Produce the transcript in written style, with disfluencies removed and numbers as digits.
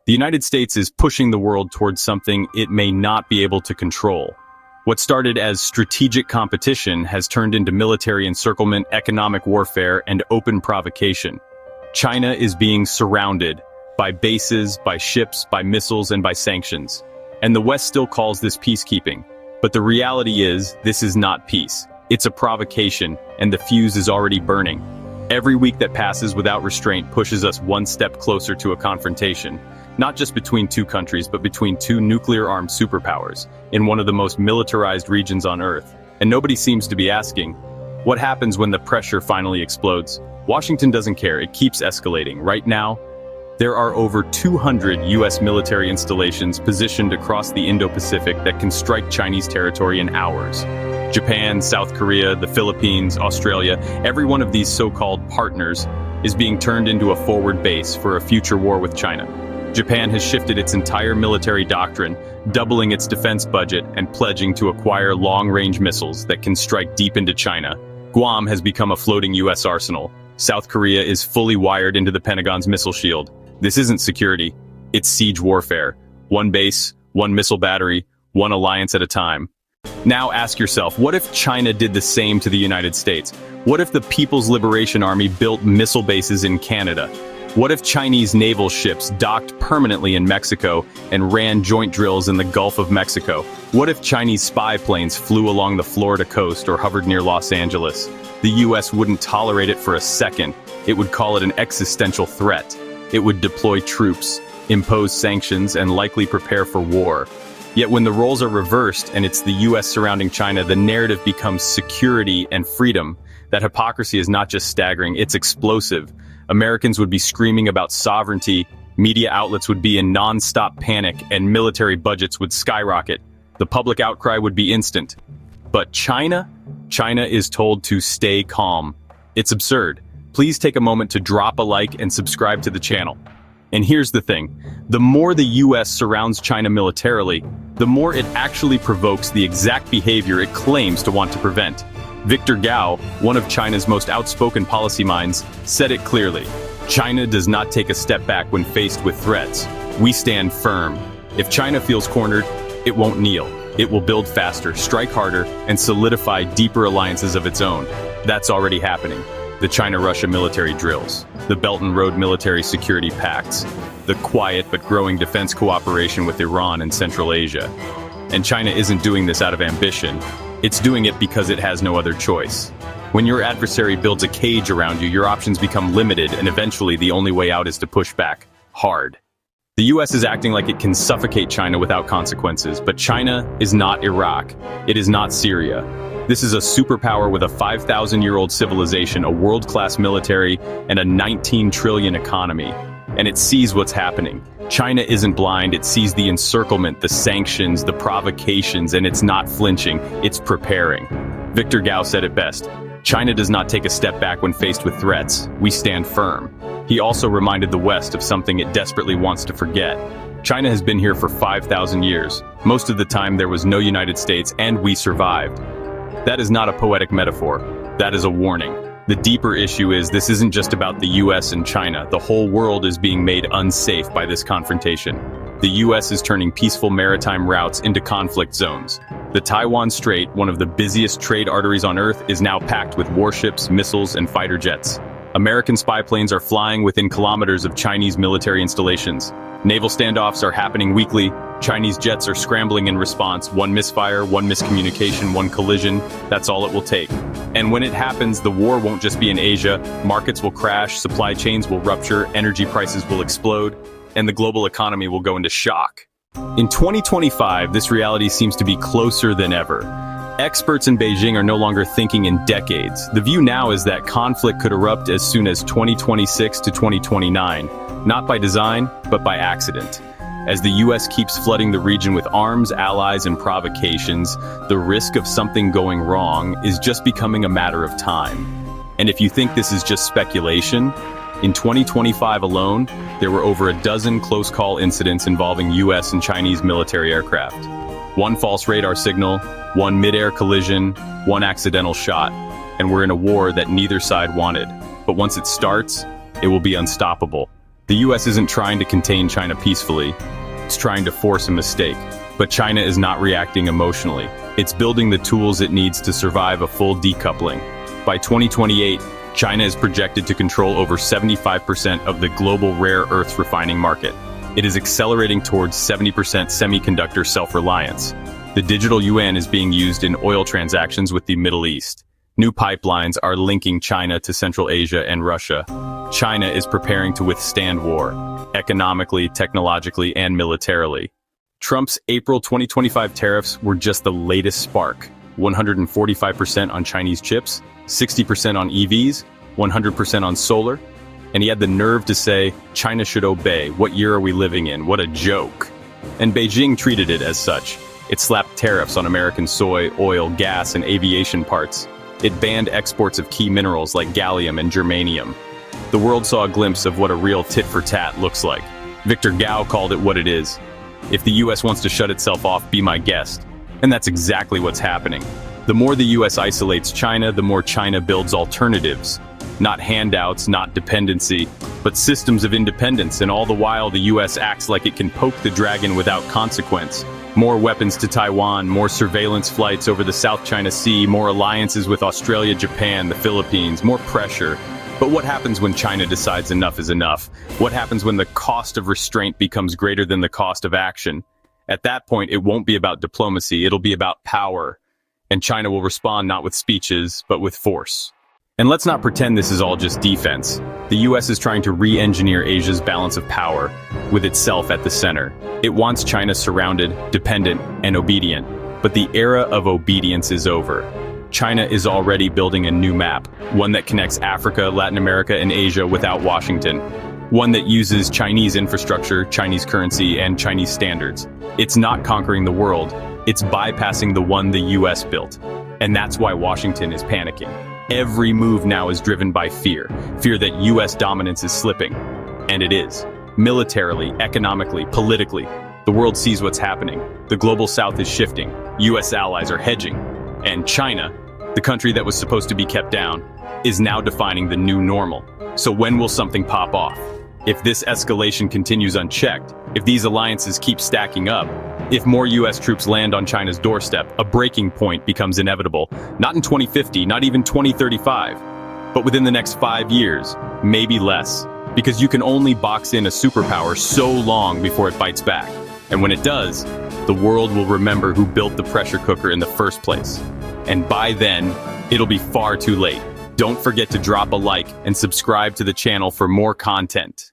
The United States is pushing the world towards something it may not be able to control. What started as strategic competition has turned into military encirclement, economic warfare, and open provocation. China is being surrounded by bases, by ships, by missiles, and by sanctions. And the West still calls this peacekeeping. But the reality is, this is not peace. It's a provocation, and the fuse is already burning. Every week that passes without restraint pushes us one step closer to a confrontation, not just between two countries, but between two nuclear-armed superpowers, in one of the most militarized regions on Earth. And nobody seems to be asking, what happens when the pressure finally explodes? Washington doesn't care, it keeps escalating. Right now, there are over 200 US military installations positioned across the Indo-Pacific that can strike Chinese territory in hours. Japan, South Korea, the Philippines, Australia, every one of these so-called partners is being turned into a forward base for a future war with China. Japan has shifted its entire military doctrine, doubling its defense budget and pledging to acquire long-range missiles that can strike deep into China. Guam has become a floating US arsenal. South Korea is fully wired into the Pentagon's missile shield. This isn't security, it's siege warfare. One base, one missile battery, one alliance at a time. Now ask yourself, what if China did the same to the United States? What if the People's Liberation Army built missile bases in Canada? What if Chinese naval ships docked permanently in Mexico and ran joint drills in the Gulf of Mexico? What if Chinese spy planes flew along the Florida coast or hovered near Los Angeles? The US wouldn't tolerate it for a second. It would call it an existential threat. It would deploy troops, impose sanctions, and likely prepare for war. Yet when the roles are reversed and it's the US surrounding China, the narrative becomes security and freedom. That hypocrisy is not just staggering, it's explosive. Americans would be screaming about sovereignty, media outlets would be in non-stop panic, and military budgets would skyrocket. The public outcry would be instant. But China? China is told to stay calm. It's absurd. Please take a moment to drop a like and subscribe to the channel. And here's the thing, the more the US surrounds China militarily, the more it actually provokes the exact behavior it claims to want to prevent. Victor Gao, one of China's most outspoken policy minds, said it clearly. China does not take a step back when faced with threats. We stand firm. If China feels cornered, it won't kneel. It will build faster, strike harder, and solidify deeper alliances of its own. That's already happening. The China-Russia military drills, the Belt and Road military security pacts, the quiet but growing defense cooperation with Iran and Central Asia. And China isn't doing this out of ambition. It's doing it because it has no other choice. When your adversary builds a cage around you, your options become limited, and eventually the only way out is to push back hard. The US is acting like it can suffocate China without consequences, but China is not Iraq. It is not Syria. This is a superpower with a 5,000-year-old civilization, a world-class military, and a 19 trillion economy. And it sees what's happening. China isn't blind, it sees the encirclement, the sanctions, the provocations, and it's not flinching, it's preparing. Victor Gao said it best. China does not take a step back when faced with threats. We stand firm. He also reminded the West of something it desperately wants to forget. China has been here for 5,000 years. Most of the time there was no United States, and we survived. That is not a poetic metaphor. That is a warning. The deeper issue is this isn't just about the US and China. The whole world is being made unsafe by this confrontation. The US is turning peaceful maritime routes into conflict zones. The Taiwan Strait, one of the busiest trade arteries on Earth, is now packed with warships, missiles, and fighter jets. American spy planes are flying within kilometers of Chinese military installations. Naval standoffs are happening weekly. Chinese jets are scrambling in response. One misfire, one miscommunication, one collision, that's all it will take. And when it happens, the war won't just be in Asia. Markets will crash, supply chains will rupture, energy prices will explode, and the global economy will go into shock. In 2025, this reality seems to be closer than ever. Experts in Beijing are no longer thinking in decades. The view now is that conflict could erupt as soon as 2026 to 2029, not by design, but by accident. As the US keeps flooding the region with arms, allies, and provocations, the risk of something going wrong is just becoming a matter of time. And if you think this is just speculation, in 2025 alone, there were over a dozen close-call incidents involving US and Chinese military aircraft. One false radar signal, one mid-air collision, one accidental shot, and we're in a war that neither side wanted. But once it starts, it will be unstoppable. The US isn't trying to contain China peacefully, it's trying to force a mistake. But China is not reacting emotionally. It's building the tools it needs to survive a full decoupling. By 2028, China is projected to control over 75% of the global rare earths refining market. It is accelerating towards 70% semiconductor self-reliance. The digital yuan is being used in oil transactions with the Middle East. New pipelines are linking China to Central Asia and Russia. China is preparing to withstand war, economically, technologically, and militarily. Trump's April 2025 tariffs were just the latest spark. 145% on Chinese chips, 60% on EVs, 100% on solar. And he had the nerve to say, China should obey. What year are we living in? What a joke. And Beijing treated it as such. It slapped tariffs on American soy, oil, gas, and aviation parts. It banned exports of key minerals like gallium and germanium. The world saw a glimpse of what a real tit-for-tat looks like. Victor Gao called it what it is. If the US wants to shut itself off, be my guest. And that's exactly what's happening. The more the US isolates China, the more China builds alternatives. Not handouts, not dependency, but systems of independence, and all the while the US acts like it can poke the dragon without consequence. More weapons to Taiwan, more surveillance flights over the South China Sea, more alliances with Australia, Japan, the Philippines, more pressure. But what happens when China decides enough is enough? What happens when the cost of restraint becomes greater than the cost of action? At that point, it won't be about diplomacy, it'll be about power. And China will respond not with speeches, but with force. And let's not pretend this is all just defense. The US is trying to re-engineer Asia's balance of power, with itself at the center. It wants China surrounded, dependent, and obedient. But the era of obedience is over. China is already building a new map, one that connects Africa, Latin America, and Asia without Washington. One that uses Chinese infrastructure, Chinese currency, and Chinese standards. It's not conquering the world, it's bypassing the one the US built. And that's why Washington is panicking. Every move now is driven by fear. Fear that US dominance is slipping. And it is. Militarily, economically, politically. The world sees what's happening. The global south is shifting. US allies are hedging. And China, the country that was supposed to be kept down, is now defining the new normal. So when will something pop off? If this escalation continues unchecked, if these alliances keep stacking up, if more US troops land on China's doorstep, a breaking point becomes inevitable. Not in 2050, not even 2035, but within the next 5 years, maybe less. Because you can only box in a superpower so long before it bites back. And when it does, the world will remember who built the pressure cooker in the first place. And by then, it'll be far too late. Don't forget to drop a like and subscribe to the channel for more content.